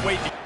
wait.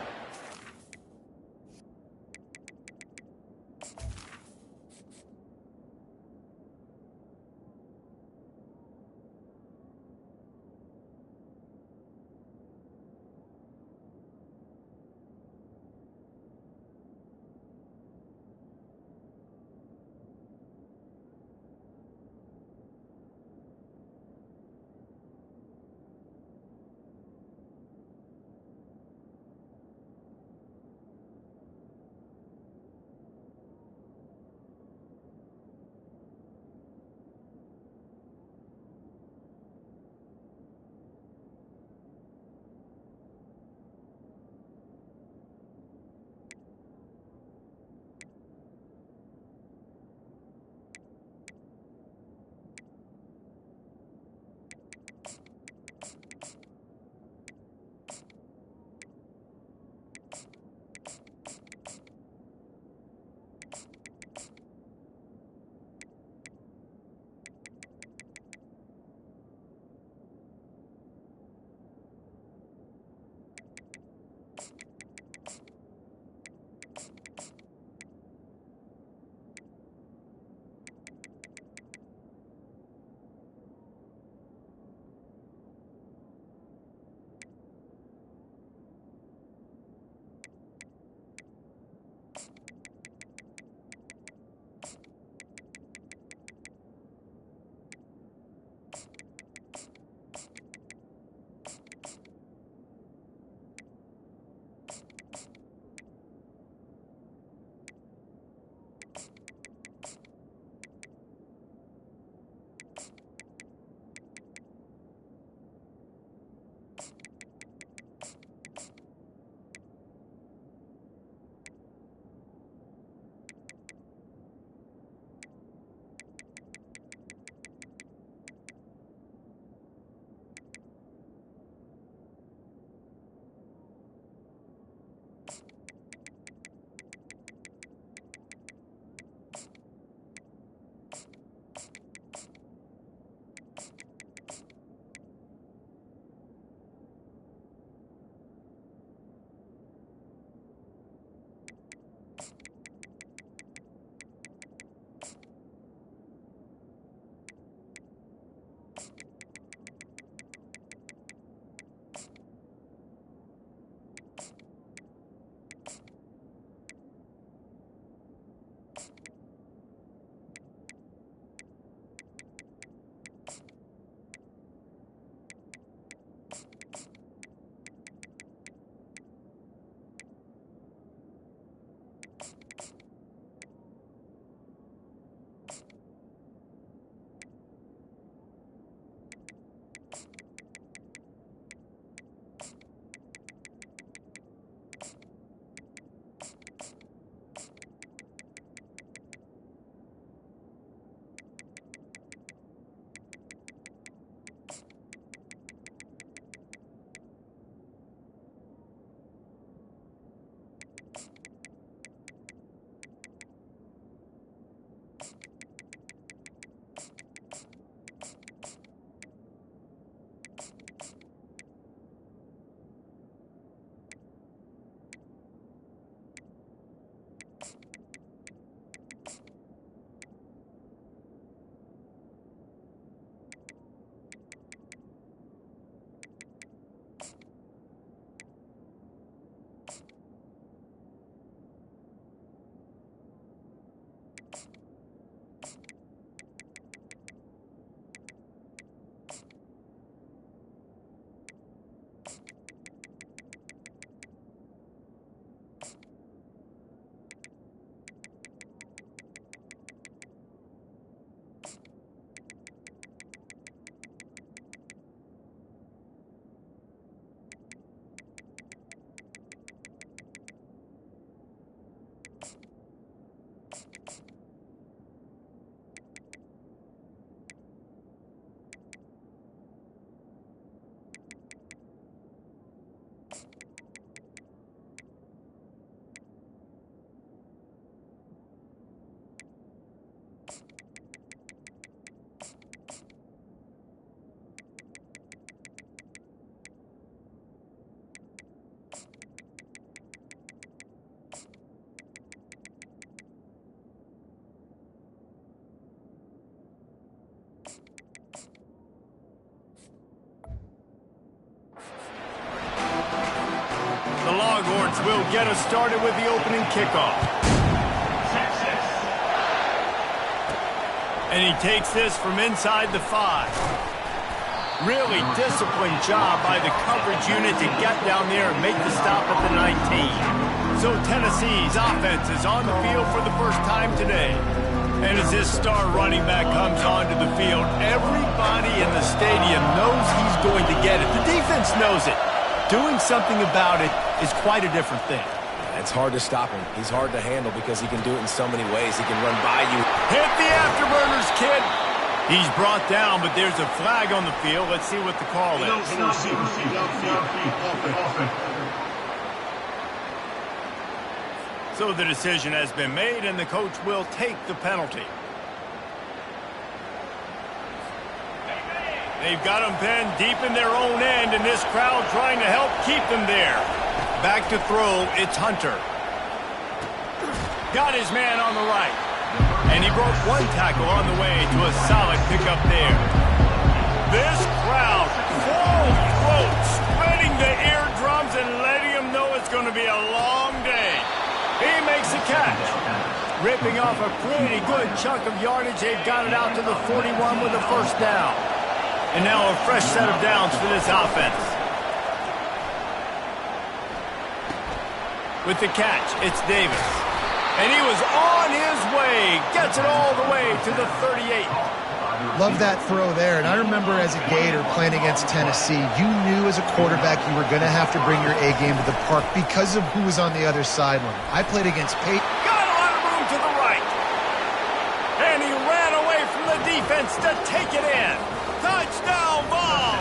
Longhorns will get us started with the opening kickoff. And he takes this from inside the 5. Really disciplined job by the coverage unit to get down there and make the stop at the 19. So Tennessee's offense is on the field for the first time today. And as this star running back comes onto the field, everybody in the stadium knows he's going to get it. The defense knows it. Doing something about it is quite a different thing. It's hard to stop him. He's hard to handle because he can do it in so many ways. He can run by you. Hit the afterburners, kid. He's brought down, but there's a flag on the field. Let's see what the call is. So the decision has been made, and the coach will take the penalty. They've got them pinned deep in their own end, and this crowd trying to help keep them there. Back to throw, it's Hunter. Got his man on the right. And he broke one tackle on the way to a solid pickup there. This crowd, full throat, spreading the eardrums and letting them know it's going to be a long day. He makes the catch. Ripping off a pretty good chunk of yardage. They've got it out to the 41 with a first down. And now a fresh set of downs for this offense. With the catch, it's Davis. And he was on his way. Gets it all the way to the 38. Love that throw there. And I remember as a Gator playing against Tennessee, you knew as a quarterback you were going to have to bring your A game to the park because of who was on the other sideline. I played against Peyton. Got a lot of room to the right. And he ran away from the defense to take it in. Touchdown ball.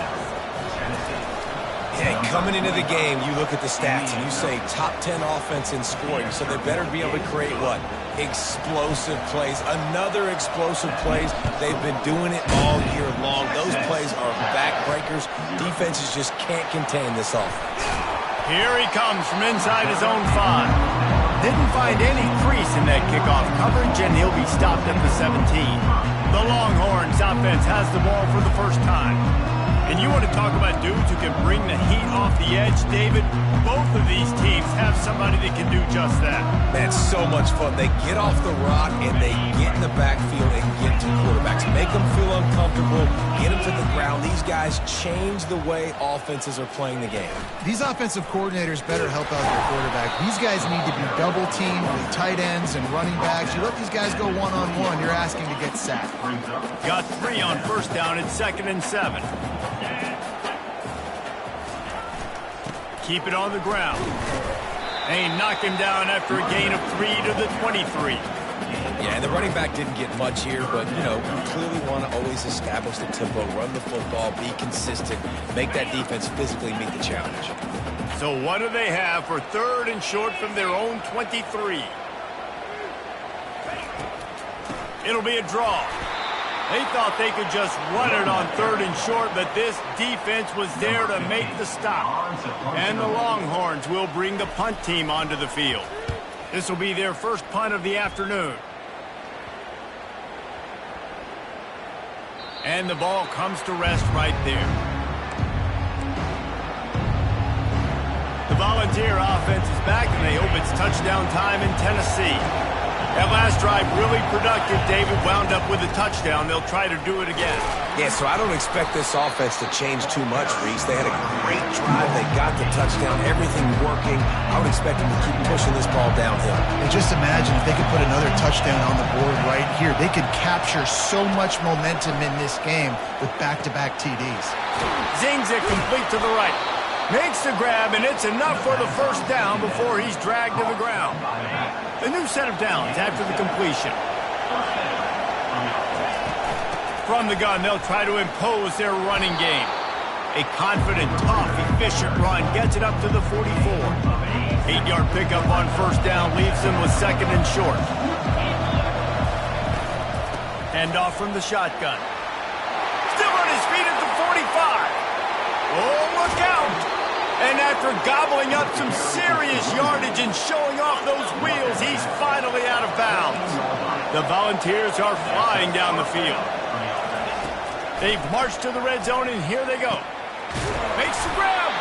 Yeah, coming into the game, you look at the stats and you say top 10 offense in scoring, so they better be able to create what? Explosive plays. Another explosive plays. They've been doing it all year long. Those plays are backbreakers. Defenses just can't contain this offense. Here he comes from inside his own 5. Didn't find any crease in that kickoff coverage, and he'll be stopped at the 17. The Longhorns offense has the ball for the first time. And you want to talk about dudes who can bring the heat off the edge, David? Both of these teams have somebody that can do just that. Man, it's so much fun. They get off the rock and they get in the backfield and get to quarterbacks. Make them feel uncomfortable, get them to the ground. These guys change the way offenses are playing the game. These offensive coordinators better help out their quarterback. These guys need to be double teamed with tight ends and running backs. You let these guys go one-on-one, you're asking to get sacked. Got 3 on first down. It's 2nd and 7. Keep it on the ground. They knock him down after a gain of 3 to the 23. Yeah, and the running back didn't get much here, but, you know, you clearly want to always establish the tempo, run the football, be consistent, make that defense physically meet the challenge. So what do they have for 3rd and short from their own 23? It'll be a draw. They thought they could just run it on 3rd and short, but this defense was there to make the stop. And the Longhorns will bring the punt team onto the field. This will be their first punt of the afternoon. And the ball comes to rest right there. The Volunteer offense is back, and they hope it's touchdown time in Tennessee. That last drive really productive. David wound up with a touchdown. They'll try to do it again. Yeah, so I don't expect this offense to change too much, Reese. They had a great drive. They got the touchdown. Everything working. I would expect them to keep pushing this ball downhill. And just imagine if they could put another touchdown on the board right here. They could capture so much momentum in this game with back-to-back TDs. Zings it complete to the right. Makes the grab, and it's enough for the first down before he's dragged to the ground. A new set of downs after the completion. From the gun, they'll try to impose their running game. A confident, tough, efficient run gets it up to the 44. 8-yard pickup on first down leaves them with 2nd and short. Handoff from the shotgun. Still on his feet at the 45. Oh, look out! And after gobbling up some serious yardage and showing off those wheels, he's finally out of bounds. The Volunteers are flying down the field. They've marched to the red zone, and here they go. Makes the grab.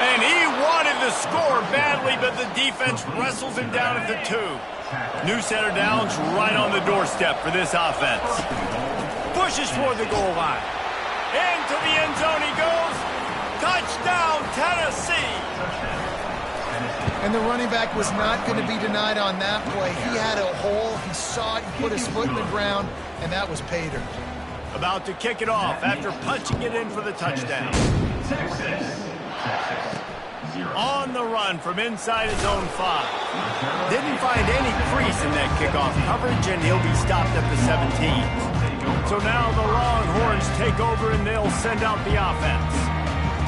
And he wanted the score badly, but the defense wrestles him down at the 2. New set of downs right on the doorstep for this offense. Pushes for the goal line. Into the end zone he goes. Touchdown, Tennessee. And the running back was not going to be denied on that play. He had a hole. He saw it. He put his foot in the ground, and that was pay dirt. About to kick it off after punching it in for the touchdown. On the run from inside his own 5. Didn't find any crease in that kickoff coverage, and he'll be stopped at the 17. So now the Longhorns take over, and they'll send out the offense.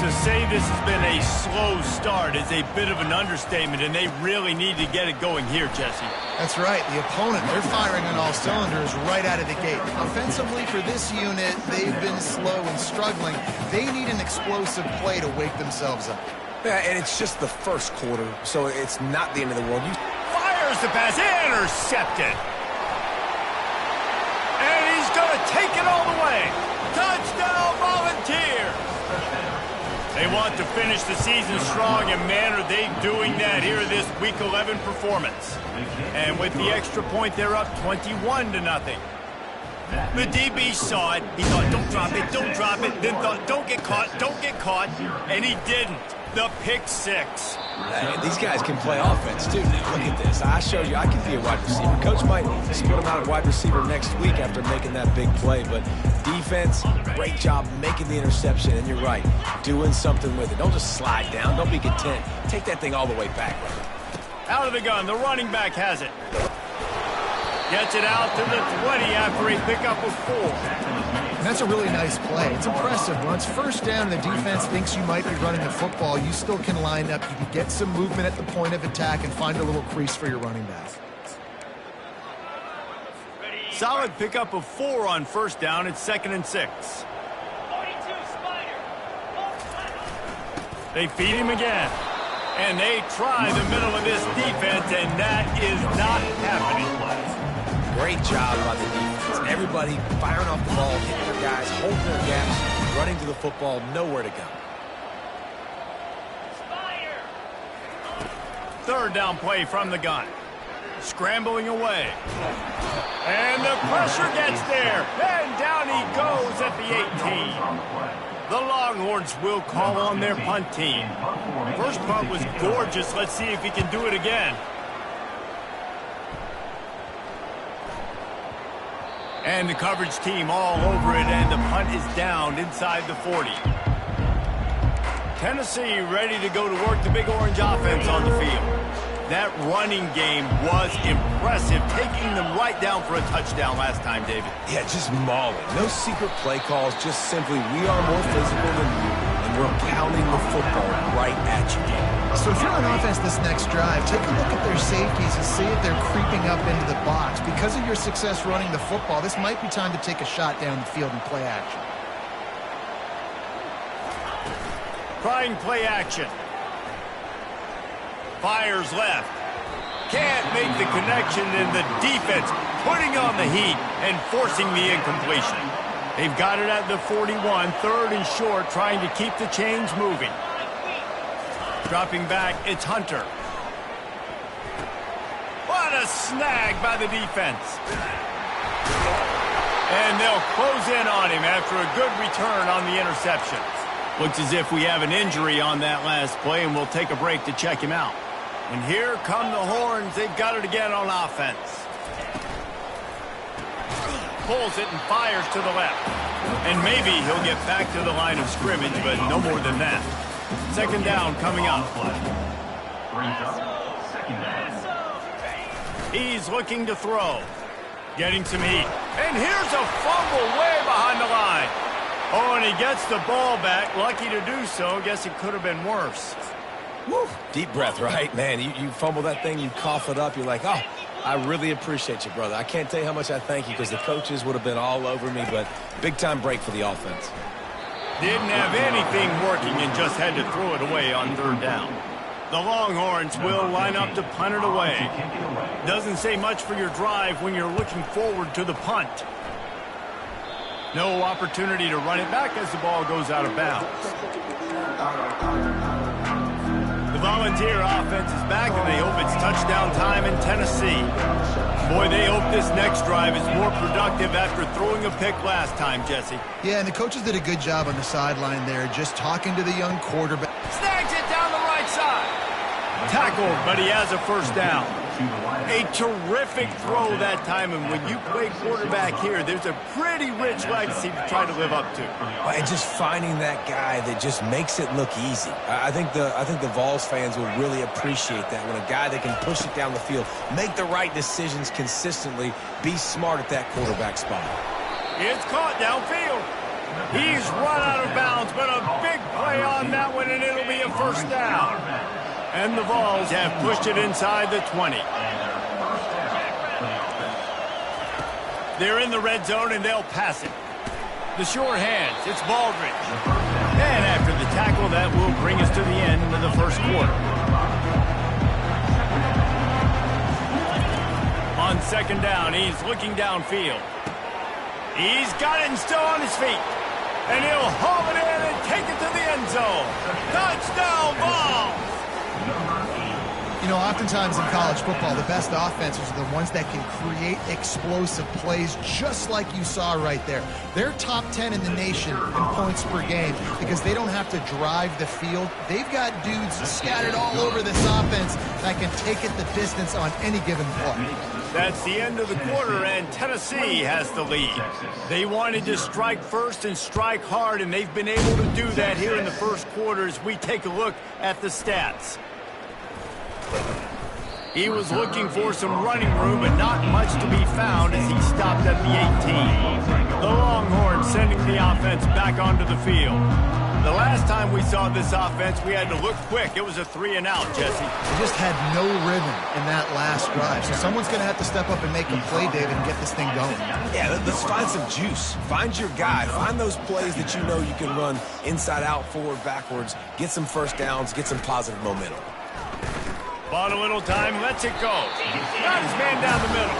To say this has been a slow start is a bit of an understatement, and they really need to get it going here, Jesse. That's right. The opponent, they're firing on all cylinders right out of the gate. Offensively for this unit, they've been slow and struggling. They need an explosive play to wake themselves up. Yeah, and it's just the first quarter, so it's not the end of the world. Fires the pass, intercepted. And he's going to take it all the way. Touchdown, Volunteers. They want to finish the season strong, and man, are they doing that here in this Week 11 performance. And with the extra point, they're up 21-0. The DB saw it. He thought, don't drop it, don't drop it. Then thought, don't get caught, and he didn't. The pick 6. Hey, these guys can play offense, too. Now, look at this. I showed you I can be a wide receiver. Coach might split him out at wide receiver next week after making that big play. But defense, great job making the interception. And you're right, doing something with it. Don't just slide down. Don't be content. Take that thing all the way back, brother. Out of the gun. The running back has it. Gets it out to the 20 after a pickup of 4. And that's a really nice play. It's impressive. When it's first down and the defense thinks you might be running the football, you still can line up. You can get some movement at the point of attack and find a little crease for your running back. Solid pickup of 4 on first down. It's 2nd and 6. They feed him again. And they try the middle of this defense, and that is not happening. Great job by the defense. Everybody firing off the ball, hitting their guys, holding their gaps, running to the football, nowhere to go. Third down play from the gun. Scrambling away. And the pressure gets there. And down he goes at the 18. The Longhorns will call on their punt team. First punt was gorgeous. Let's see if he can do it again. And the coverage team all over it, and the punt is down inside the 40. Tennessee ready to go to work the Big Orange offense on the field. That running game was impressive, taking them right down for a touchdown last time, David. Yeah, just mauling. No secret play calls, just simply we are more physical than you, and we're pounding the football right at you. So if you're on offense this next drive, take a look at their safeties and see if they're creeping up into the box. Because of your success running the football, this might be time to take a shot down the field and play action. Trying play action. Fires left. Can't make the connection, and the defense putting on the heat and forcing the incompletion. They've got it at the 41, 3rd and short, trying to keep the chains moving. Dropping back, it's Hunter. What a snag by the defense. And they'll close in on him after a good return on the interception. Looks as if we have an injury on that last play, and we'll take a break to check him out. And here come the Horns. They've got it again on offense. Pulls it and fires to the left. And maybe he'll get back to the line of scrimmage, but no more than that. 2nd down coming up. He's looking to throw. Getting some heat. And here's a fumble way behind the line. Oh, and he gets the ball back. Lucky to do so. Guess it could have been worse. Woo. Deep breath, right? Man, you fumble that thing, you cough it up, you're like, oh, I really appreciate you, brother. I can't tell you how much I thank you because the coaches would have been all over me, but big-time break for the offense. Didn't have anything working and just had to throw it away on 3rd down. The Longhorns will line up to punt it away. Doesn't say much for your drive when you're looking forward to the punt. No opportunity to run it back as the ball goes out of bounds. Volunteer offense is back, and they hope it's touchdown time in Tennessee. Boy, they hope this next drive is more productive after throwing a pick last time, Jesse. Yeah, and the coaches did a good job on the sideline there, just talking to the young quarterback. Snags it down the right side. Tackled, but he has a first down. A terrific throw that time, and when you play quarterback here, there's a pretty rich legacy to try to live up to. And just finding that guy that just makes it look easy. I think the Vols fans will really appreciate that, when a guy that can push it down the field, make the right decisions consistently, be smart at that quarterback spot. It's caught downfield. He's run out of bounds, but a big play on that one, and it'll be a first down. And the Vols have pushed it inside the 20. They're in the red zone, and they'll pass it. The sure hands, it's Baldridge. And after the tackle, that will bring us to the end of the first quarter. On second down, he's looking downfield. He's got it and still on his feet. And he'll haul it in and take it to the end zone. Touchdown, Vols! You know, oftentimes in college football, the best offenses are the ones that can create explosive plays, just like you saw right there. They're top 10 in the nation in points per game because they don't have to drive the field. They've got dudes scattered all over this offense that can take it the distance on any given play. That's the end of the quarter, and Tennessee has the lead. They wanted to strike first and strike hard, and they've been able to do that here in the first quarter as we take a look at the stats. He was looking for some running room, but not much to be found as he stopped at the 18. The Longhorns sending the offense back onto the field. The last time we saw this offense, we had to look quick. It was a 3-and-out, Jesse. They just had no rhythm in that last drive. So someone's going to have to step up and make a play, David, and get this thing going. Yeah, let's find some juice. Find your guy. Find those plays that you know you can run inside out, forward, backwards. Get some first downs. Get some positive momentum. Bought a little time, lets it go. Got his man down the middle.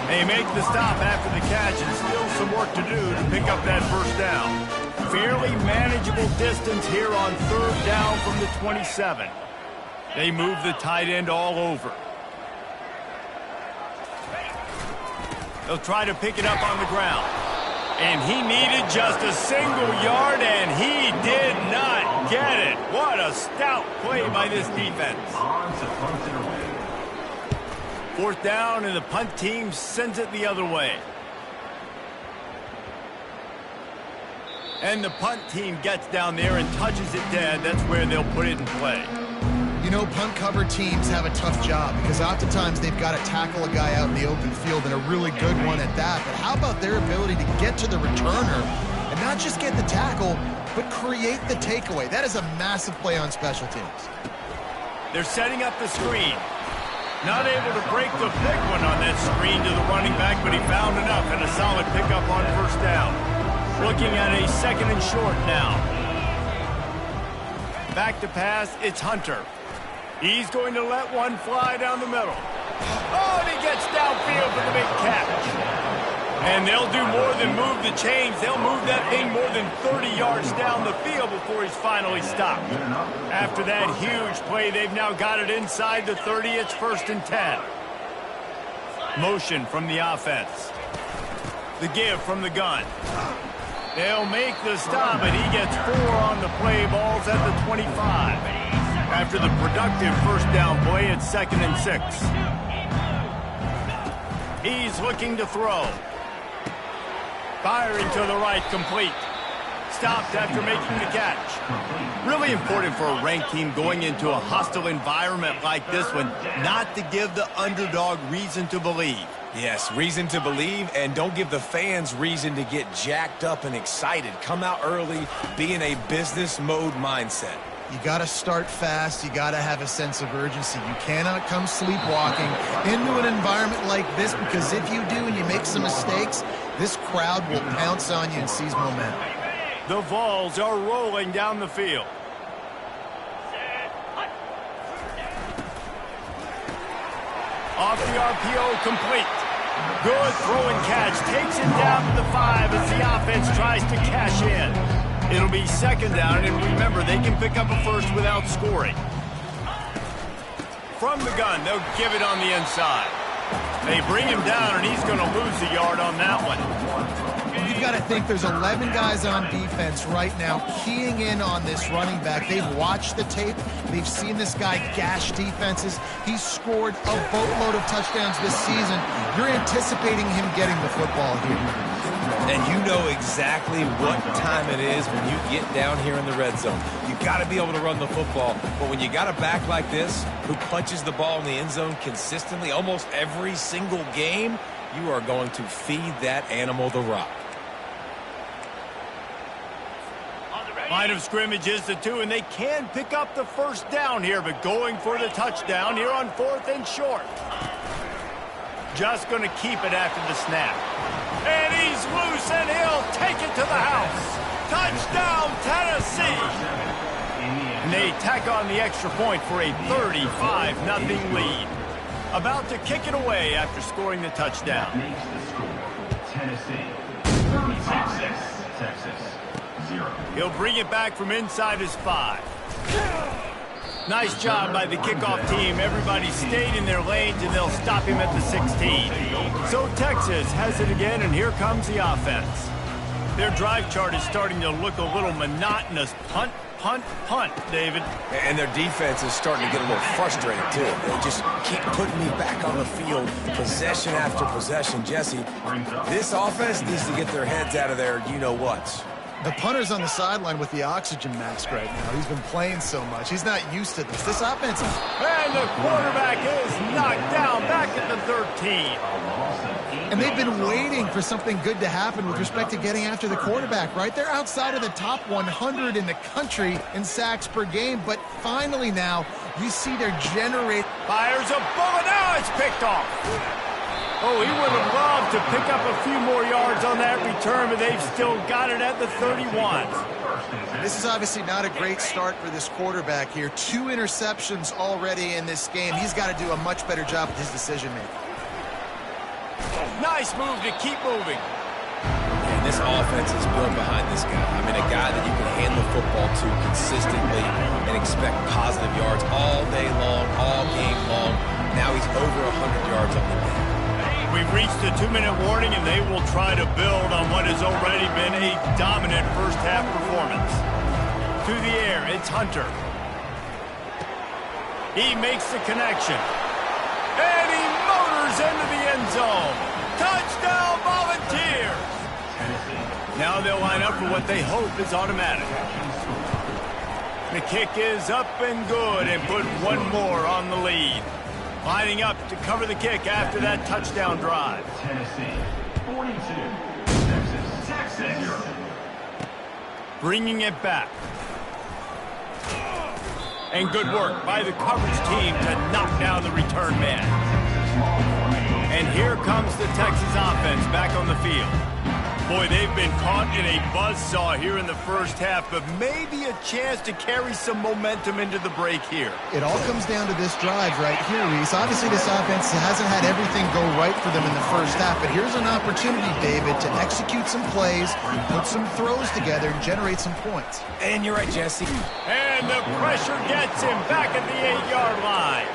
They make the stop after the catch, and still some work to do to pick up that first down. Fairly manageable distance here on third down from the 27. They move the tight end all over. They'll try to pick it up on the ground. And he needed just a single yard, and he did not get it. What a stout play by this defense. Fourth down, and the punt team sends it the other way. And the punt team gets down there and touches it dead. That's where they'll put it in play. You know, punt cover teams have a tough job because oftentimes they've got to tackle a guy out in the open field, and a really good one at that. But how about their ability to get to the returner and not just get the tackle, but create the takeaway? That is a massive play on special teams. They're setting up the screen. Not able to break the big one on that screen to the running back, but he found enough and a solid pickup on first down. Looking at a second and short now. Back to pass, it's Hunter. He's going to let one fly down the middle. Oh, and he gets downfield for the big catch. And they'll do more than move the chains. They'll move that thing more than 30 yards down the field before he's finally stopped. After that huge play, they've now got it inside the 30. It's 1st and 10. Motion from the offense. The give from the gun. They'll make the stop, and he gets 4 on the play. Ball's at the 25. After the productive first down play, it's 2nd and 6. He's looking to throw. Firing to the right, complete. Stopped after making the catch. Really important for a ranked team going into a hostile environment like this one, not to give the underdog reason to believe. Yes, reason to believe, and don't give the fans reason to get jacked up and excited. Come out early, be in a business mode mindset. You got to start fast. You got to have a sense of urgency. You cannot come sleepwalking into an environment like this, because if you do and you make some mistakes, this crowd will pounce on you and seize momentum. The Vols are rolling down the field. Off the RPO, complete. Good throw and catch. Takes it down to the 5 as the offense tries to cash in. It'll be 2nd down, and remember, they can pick up a first without scoring. from the gun. They'll give it on the inside. They bring him down, and he's going to lose a yard on that one. You've got to think there's 11 guys on defense right now keying in on this running back. They've watched the tape. They've seen this guy gash defenses. He's scored a boatload of touchdowns this season. You're anticipating him getting the football here. And you know exactly what time it is when you get down here in the red zone. You got to be able to run the football. But when you got a back like this who punches the ball in the end zone consistently almost every single game, you are going to feed that animal the rock. Line of scrimmage is the 2, and they can pick up the first down here, but going for the touchdown here on 4th and short. Just going to keep it after the snap. And he's loose, and he'll take it to the house. Touchdown, Tennessee! And they tack on the extra point for a 35-0 lead. About to kick it away after scoring the touchdown. Tennessee, 36, Texas, 0. He'll bring it back from inside his 5. Nice job by the kickoff team. Everybody stayed in their lanes, and they'll stop him at the 16. So Texas has it again, and here comes the offense. Their drive chart is starting to look a little monotonous. Punt, punt, punt, David. And their defense is starting to get a little frustrated, too. They just keep putting me back on the field, possession after possession. Jesse, this offense needs to get their heads out of their you-know-whats. The punter's on the sideline with the oxygen mask right now. He's been playing so much. He's not used to this. This offense is... And the quarterback is knocked down back at the 13. And they've been waiting for something good to happen with respect to getting after the quarterback, right? They're outside of the top 100 in the country in sacks per game, but finally now you see their generate... Fires a bullet. Now it's picked off. Oh, he would have loved to pick up a few more yards on that return, but they've still got it at the 31. This is obviously not a great start for this quarterback here. 2 interceptions already in this game. He's got to do a much better job with his decision-making. Nice move to keep moving. And this offense is built behind this guy. I mean, a guy that you can hand the football to consistently and expect positive yards all day long, all game long. Now he's over 100 yards on the day. We've reached the 2-minute warning, and they will try to build on what has already been a dominant first-half performance. To the air, it's Hunter. He makes the connection. And he motors into the end zone. Touchdown, Volunteers! Now they'll line up for what they hope is automatic. The kick is up and good, and put one more on the lead. Lining up to cover the kick after that touchdown drive. Tennessee, 42, Texas, 0. Bringing it back. And good work by the coverage team to knock down the return man. And here comes the Texas offense back on the field. Boy, they've been caught in a buzzsaw here in the first half, but maybe a chance to carry some momentum into the break here. It all comes down to this drive right here, Reese. Obviously, this offense hasn't had everything go right for them in the first half, but here's an opportunity, David, to execute some plays, put some throws together, and generate some points. And you're right, Jesse. And the pressure gets him back at the 8-yard line.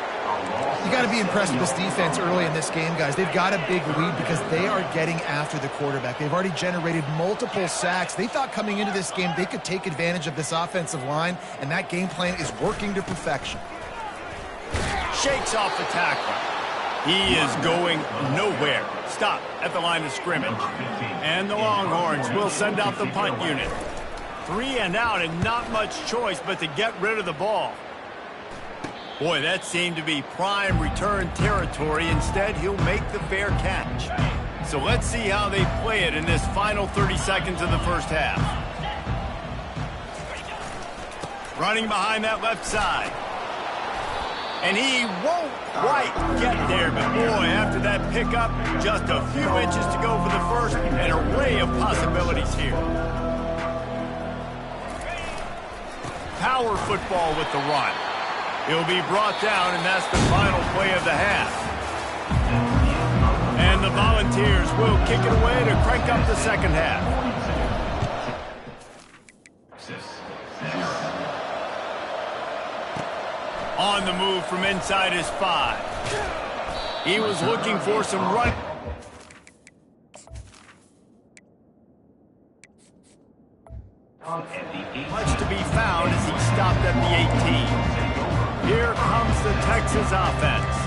You got to be impressed with this defense early in this game, guys. They've got a big lead because they are getting after the quarterback. They've already generated multiple sacks. They thought coming into this game they could take advantage of this offensive line, and that game plan is working to perfection. Shakes off the tackle. He is going nowhere. Stop at the line of scrimmage. And the Longhorns will send out the punt unit. 3 and out, and not much choice but to get rid of the ball. Boy, that seemed to be prime return territory. Instead, he'll make the fair catch. So let's see how they play it in this final 30 seconds of the first half. Running behind that left side. And he won't quite get there, but boy, after that pickup, just a few inches to go for the first, an array of possibilities here. Power football with the run. He'll be brought down, and that's the final play of the half. And the Volunteers will kick it away to crank up the second half. On the move from inside his 5. He was looking for some run. Much to be found as he stopped at the 18. Here comes the Texas offense.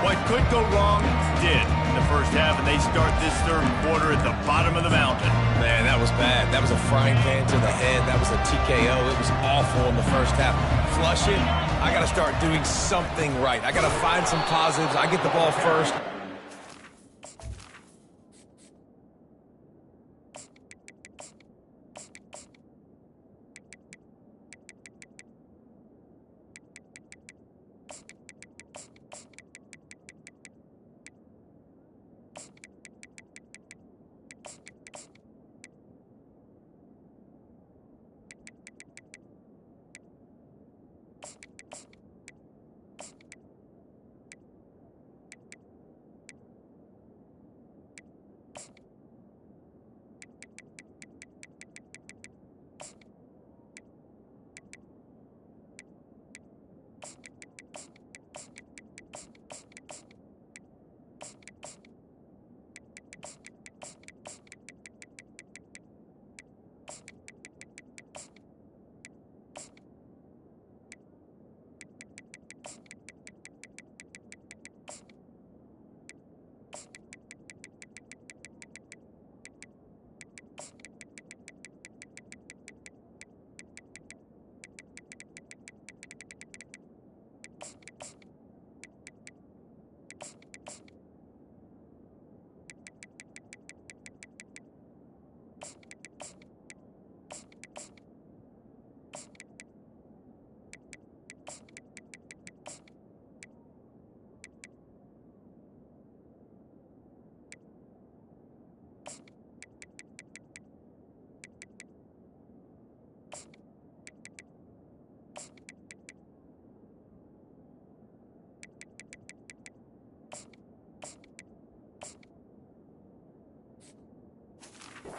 What could go wrong did in the first half, and they start this third quarter at the bottom of the mountain. Man, that was bad. That was a frying pan to the head. That was a TKO. It was awful in the first half. Flush it. I got to start doing something right. I got to find some positives. I get the ball first.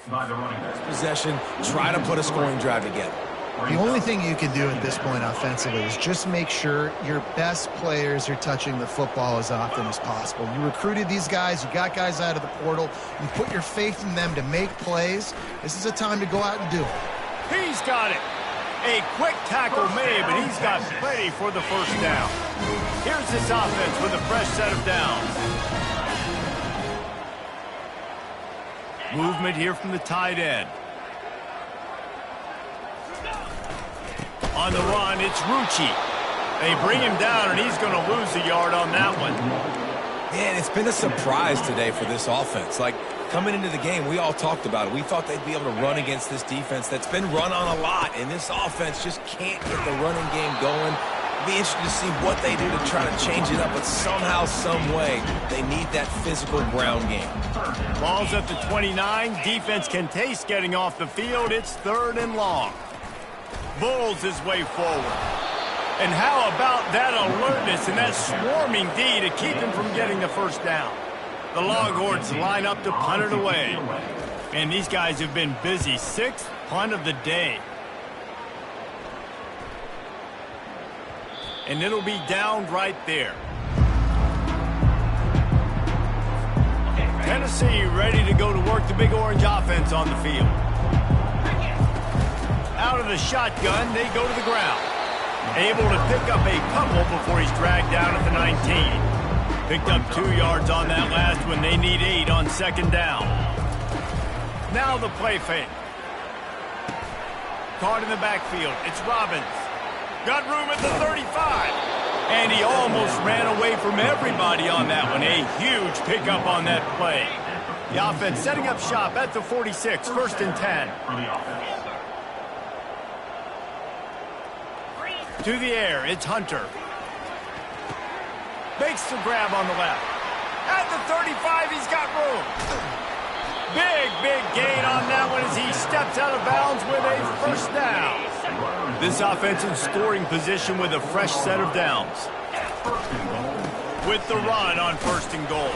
By the running back. Possession, try to put a scoring drive together. The only thing you can do at this point offensively is just make sure your best players are touching the football as often as possible. You recruited these guys, you got guys out of the portal, you put your faith in them to make plays. This is a time to go out and do it. He's got it. A quick tackle made, but he's got plenty for the first down. Here's this offense with a fresh set of downs. Movement here from the tight end. On the run, it's Rucci. They bring him down, and he's going to lose a yard on that one. Man, it's been a surprise today for this offense. Like, coming into the game, we all talked about it. We thought they'd be able to run against this defense that's been run on a lot, and this offense just can't get the running game going. It'll be interesting to see what they do to try to change it up, but somehow, some way, they need that physical ground game. Ball's at the 29. Defense can taste getting off the field. It's 3rd and long. Bulls his way forward. And how about that alertness and that swarming D to keep him from getting the first down? The Longhorns line up to punt it away. And these guys have been busy. 6th punt of the day. And it'll be down right there. Tennessee ready to go to work the Big Orange offense on the field. Out of the shotgun, they go to the ground. Able to pick up a couple before he's dragged down at the 19. Picked up 2 yards on that last one. They need 8 on 2nd down. Now the play fake. Caught in the backfield. It's Robbins. Got room at the 35. And he almost ran away from everybody on that one. A huge pickup on that play. The offense setting up shop at the 46. 1st and 10. To the air, it's Hunter. Makes the grab on the left. At the 35, he's got room. Big gain on that one as he steps out of bounds with a first down. This offense in scoring position with a fresh set of downs. With the run on 1st and goal.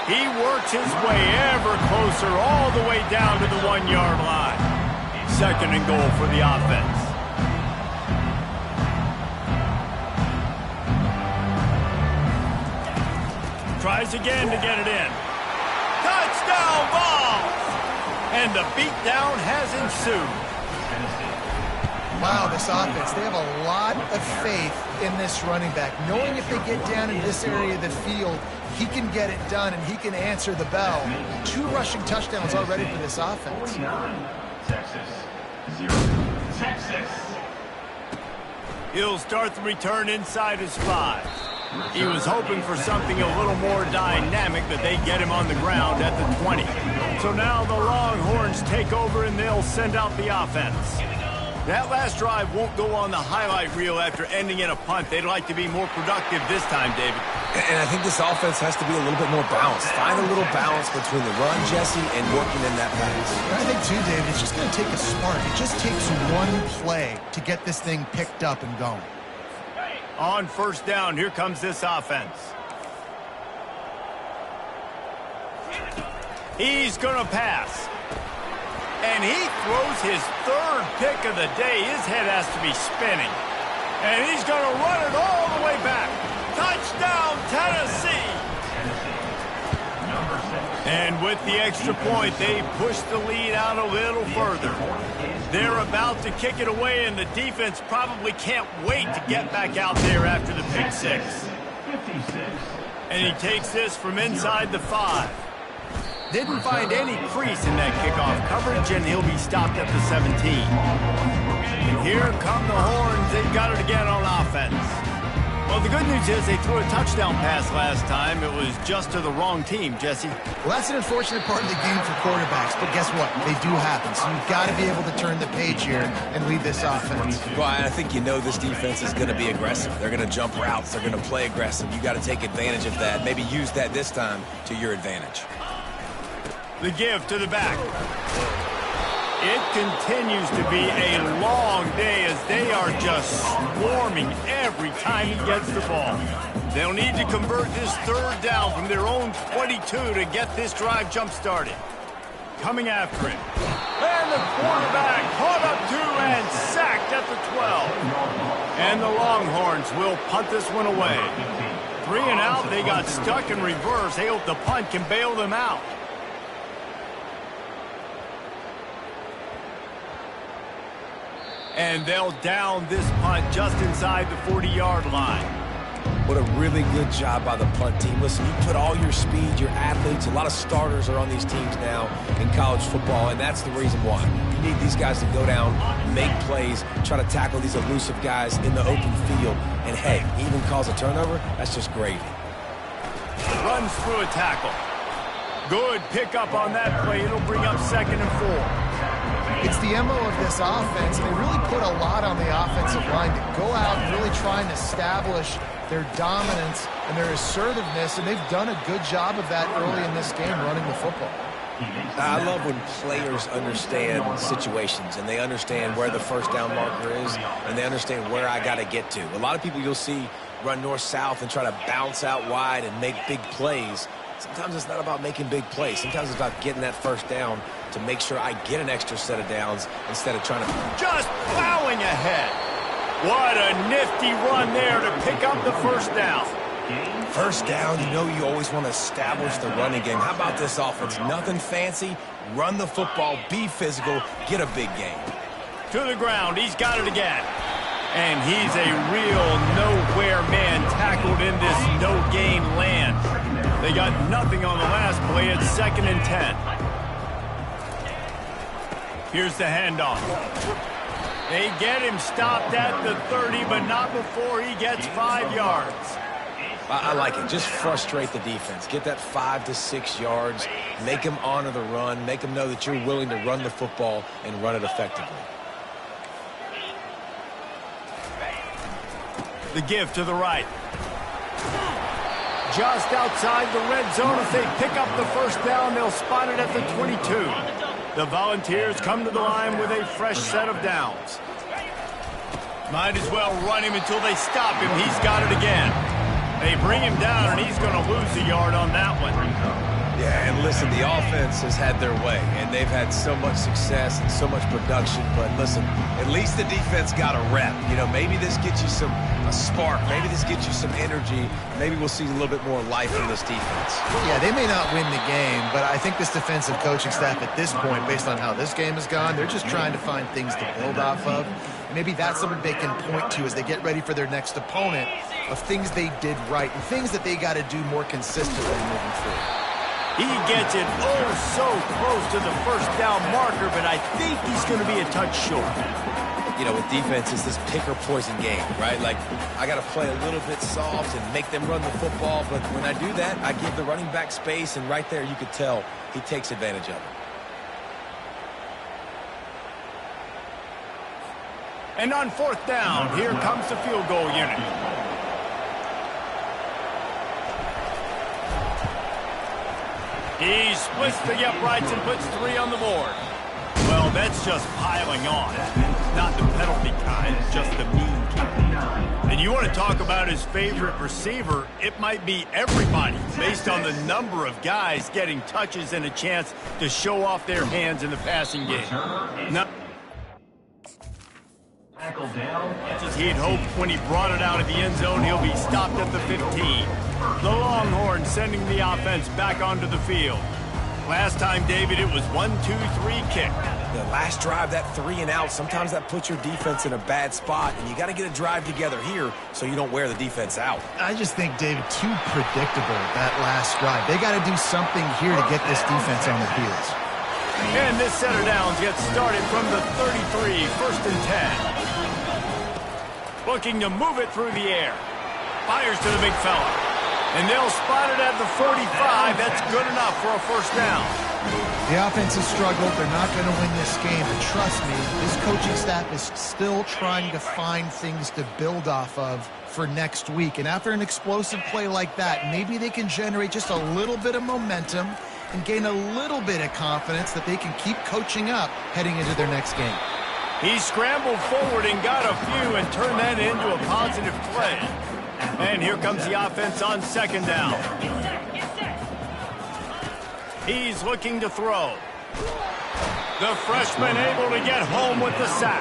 He works his way ever closer all the way down to the 1-yard line. 2nd and goal for the offense. Tries again to get it in. Touchdown ball! And the beatdown has ensued. Wow, this offense, they have a lot of faith in this running back, knowing if they get down in this area of the field, he can get it done and he can answer the bell. 2 rushing touchdowns already for this offense. 49, Texas. 0, Texas. He'll start the return inside his 5. He was hoping for something a little more dynamic, but they get him on the ground at the 20. So now the Longhorns take over and they'll send out the offense. That last drive won't go on the highlight reel after ending in a punt. They'd like to be more productive this time, David. And I think this offense has to be a little bit more balanced. Find a little balance between the run, Jesse, and working in that pass. I think, too, David, it's just going to take a spark. It just takes one play to get this thing picked up and going. On first down, here comes this offense. He's going to pass. And he throws his 3rd pick of the day. His head has to be spinning. And he's going to run it all the way back. Touchdown, Tennessee! And with the extra point, they push the lead out a little further. They're about to kick it away, and the defense probably can't wait to get back out there after the pick 6. And he takes this from inside the 5. Didn't find any crease in that kickoff coverage, and he'll be stopped at the 17. And here come the Horns. They've got it again on offense. Well, the good news is they threw a touchdown pass last time. It was just to the wrong team, Jesse. Well, that's an unfortunate part of the game for quarterbacks, but guess what? They do happen, so you've got to be able to turn the page here and lead this offense. Well, I think you know this defense is going to be aggressive. They're going to jump routes. They're going to play aggressive. You got to take advantage of that. Maybe use that this time to your advantage. The give to the back. It continues to be a long day as they are just swarming every time he gets the ball. They'll need to convert this 3rd down from their own 22 to get this drive jump-started. Coming after him. And the quarterback caught up to and sacked at the 12. And the Longhorns will punt this one away. 3 and out, they got stuck in reverse. They hope the punt can bail them out. And they'll down this punt just inside the 40-yard line. What a really good job by the punt team. Listen, you put all your speed, your athletes, a lot of starters are on these teams now in college football, and that's the reason why. You need these guys to go down, make plays, try to tackle these elusive guys in the open field, and hey, even cause a turnover, that's just gravy. Runs through a tackle. Good pickup on that play. It'll bring up 2nd and 4. It's the MO of this offense, and they really put a lot on the offensive line to go out and really try and establish their dominance and their assertiveness, and they've done a good job of that early in this game running the football. I love when players understand situations and they understand where the 1st down marker is and they understand where I got to get to. A lot of people you'll see run north-south and try to bounce out wide and make big plays. Sometimes it's not about making big plays. Sometimes it's about getting that 1st down to make sure I get an extra set of downs instead of trying to... Just plowing ahead. What a nifty run there to pick up the 1st down. 1st down, you know you always want to establish the running game. How about this offense? Nothing fancy. Run the football, be physical, get a big gain. To the ground, he's got it again. And he's a real nowhere man tackled in this no-gain land. They got nothing on the last play. It's 2nd and 10. Here's the handoff. They get him stopped at the 30, but not before he gets 5 yards. I like it. Just frustrate the defense. Get that 5 to 6 yards. Make them honor the run. Make them know that you're willing to run the football and run it effectively. The give to the right. Just outside the red zone. If they pick up the 1st down, they'll spot it at the 22. The Volunteers come to the line with a fresh set of downs. Might as well run him until they stop him. He's got it again. They bring him down, and he's going to lose a yard on that one. Yeah, and listen, the offense has had their way, and they've had so much success and so much production. But listen, at least the defense got a rep. You know, maybe this gets you a spark. Maybe this gets you some energy. Maybe we'll see a little bit more life in this defense. Yeah, they may not win the game, but I think this defensive coaching staff at this point, based on how this game has gone, they're just trying to find things to build off of. Maybe that's something they can point to as they get ready for their next opponent, of things they did right and things that they got to do more consistently moving forward. He gets it so close to the first down marker, but I think he's going to be a touch short. You know, with defense, it's this pick or poison game, right? Like, I got to play a little bit soft and make them run the football, but when I do that, I give the running back space, and right there you could tell he takes advantage of it. And on fourth down, here comes the field goal unit. He splits the uprights and puts 3 on the board. Well, that's just piling on. Not the penalty kind, just the mean kind. And you want to talk about his favorite receiver, it might be everybody, based on the number of guys getting touches and a chance to show off their hands in the passing game. Now, he'd hoped when he brought it out of the end zone, he'll be stopped at the 15. The Longhorns sending the offense back onto the field. Last time, David, it was 1-2-3 kick. The last drive, that 3 and out, sometimes that puts your defense in a bad spot, and you got to get a drive together here so you don't wear the defense out. I just think, David, too predictable, that last drive. They got to do something here to get this defense on their heels. And this set of downs gets started from the 33, 1st and 10. Looking to move it through the air. Fires to the big fella. And they'll spot it at the 45. That's good enough for a first down. The offense has struggled. They're not going to win this game. But trust me, this coaching staff is still trying to find things to build off of for next week. And after an explosive play like that, maybe they can generate just a little bit of momentum and gain a little bit of confidence that they can keep coaching up heading into their next game. He scrambled forward and got a few and turned that into a positive play. And here comes the offense on second down. He's looking to throw. The freshman able to get home with the sack.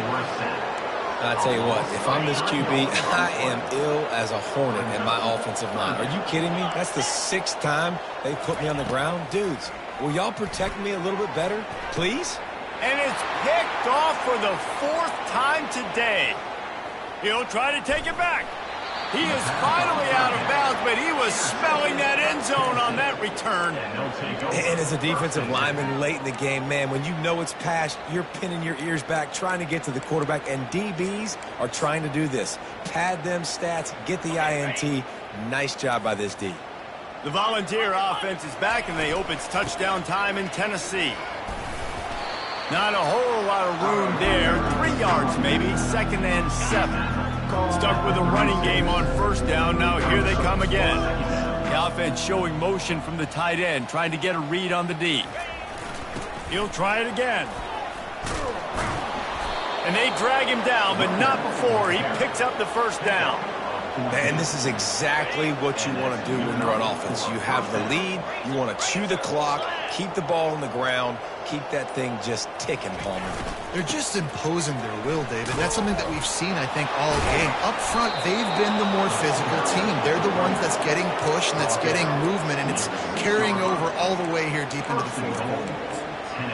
I tell you what, if I'm this QB, I am ill as a hornet in my offensive line. Are you kidding me? That's the 6th time they put me on the ground. Dudes, will y'all protect me a little bit better, please? And it's picked off for the 4th time today. He'll try to take it back. He is finally out of bounds, but he was smelling that end zone on that return. And as a defensive lineman late in the game, man, when you know it's past, you're pinning your ears back, trying to get to the quarterback, and DBs are trying to do this. Pad them stats, get the INT. Nice job by this D. The Volunteer offense is back, and they hope it's touchdown time in Tennessee. Not a whole lot of room there. 3 yards maybe, 2nd and 7. Stuck with a running game on first down. Now here they come again. The offense showing motion from the tight end, trying to get a read on the D. He'll try it again. And they drag him down, but not before he picks up the first down. And this is exactly what you want to do when you're on offense. You have the lead, you want to chew the clock, keep the ball on the ground, keep that thing just ticking, Palmer. They're just imposing their will, David. That's something that we've seen, I think, all game. Up front, they've been the more physical team. They're the ones that's getting pushed and that's getting movement, and it's carrying over all the way here deep into the 4th quarter.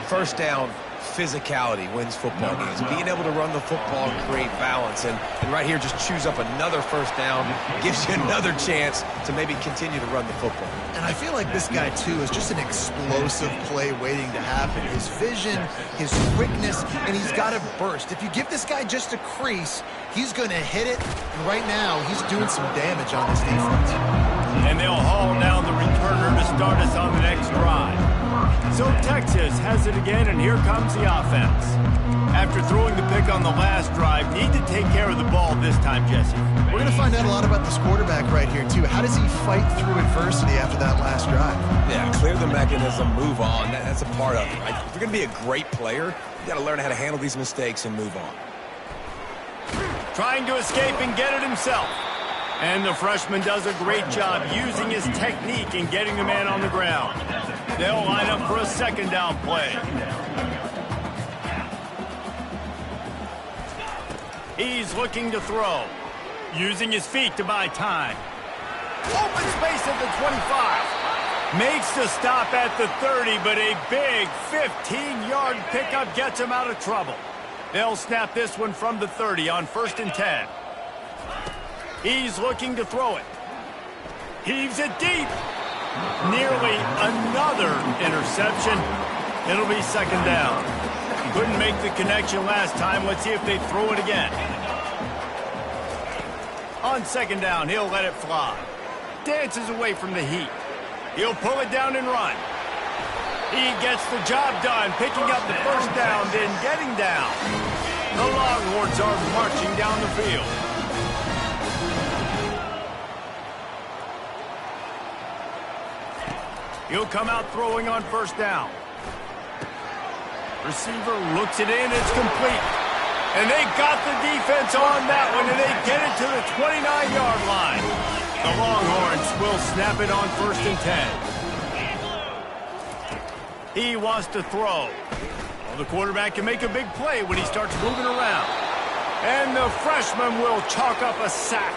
First down, physicality wins football games. Being able to run the football and create balance. And right here, just choose up another first down, gives you another chance to maybe continue to run the football. And I feel like this guy, too, is just an explosive play waiting to happen. His vision, his quickness, and he's got to burst. If you give this guy just a crease, he's going to hit it. And right now, he's doing some damage on this defense. And they'll haul down the returner to start us on the next drive. So Texas has it again, and here comes the offense. After throwing the pick on the last drive, need to take care of the ball this time, Jesse. We're going to find out a lot about this quarterback right here, too. How does he fight through adversity after that last drive? Yeah, clear the mechanism, move on. That's a part of it, right? If you're going to be a great player, you got to learn how to handle these mistakes and move on. Trying to escape and get it himself. And the freshman does a great job using his technique and getting the man on the ground. They'll line up for a second down play. He's looking to throw, using his feet to buy time. Open space at the 25. Makes the stop at the 30, but a big 15-yard pickup gets him out of trouble. They'll snap this one from the 30 on 1st and 10. He's looking to throw it. Heaves it deep. Nearly another interception. It'll be second down. Couldn't make the connection last time. Let's see if they throw it again. On second down, he'll let it fly. Dances away from the heat. He'll pull it down and run. He gets the job done, picking up the first down, then getting down. The Longhorns are marching down the field. He'll come out throwing on first down. Receiver looks it in, it's complete. And they got the defense on that one, and they get it to the 29-yard line. The Longhorns will snap it on 1st and 10. He wants to throw. Well, the quarterback can make a big play when he starts moving around. And the freshman will chalk up a sack.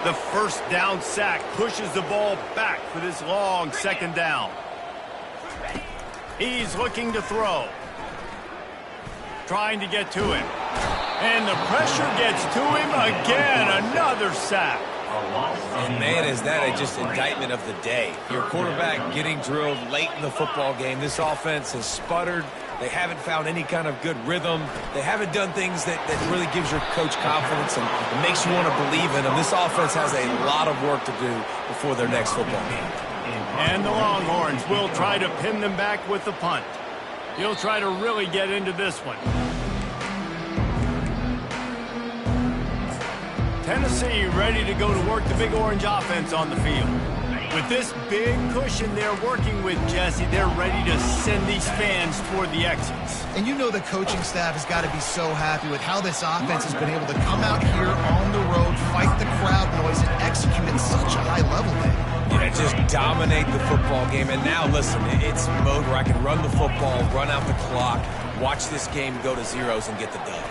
The first down sack pushes the ball back for this long second down. He's looking to throw. Trying to get to him. And the pressure gets to him again. Another sack. And man, is that just indictment of the day. Your quarterback getting drilled late in the football game. This offense has sputtered. They haven't found any kind of good rhythm. They haven't done things that really gives your coach confidence and makes you want to believe in them. This offense has a lot of work to do before their next football game. And the Longhorns will try to pin them back with the punt. He'll try to really get into this one. Tennessee ready to go to work the Big Orange offense on the field. With this big cushion they're working with, Jesse, they're ready to send these fans toward the exits. And you know the coaching staff has got to be so happy with how this offense has been able to come out here on the road, fight the crowd noise, and execute at such a high level, man. Yeah, just dominate the football game. And now, listen, it's mode where I can run the football, run out the clock, watch this game go to zeros and get the dub.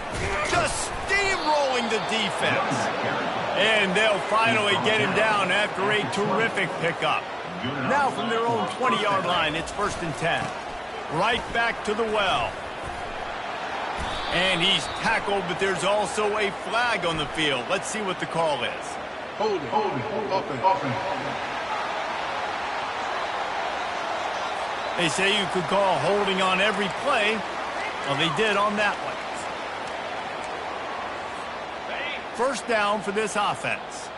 Just steamrolling the defense. And they'll finally get him down after a terrific pickup. Now from their own 20-yard line, it's 1st and 10. Right back to the well. And he's tackled, but there's also a flag on the field. Let's see what the call is. Hold it. They say you could call holding on every play. Well, they did on that one. First down for this offense.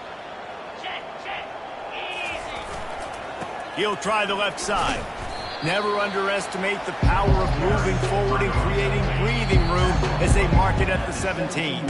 He'll try the left side. Never underestimate the power of moving forward and creating breathing room as they mark it at the 17.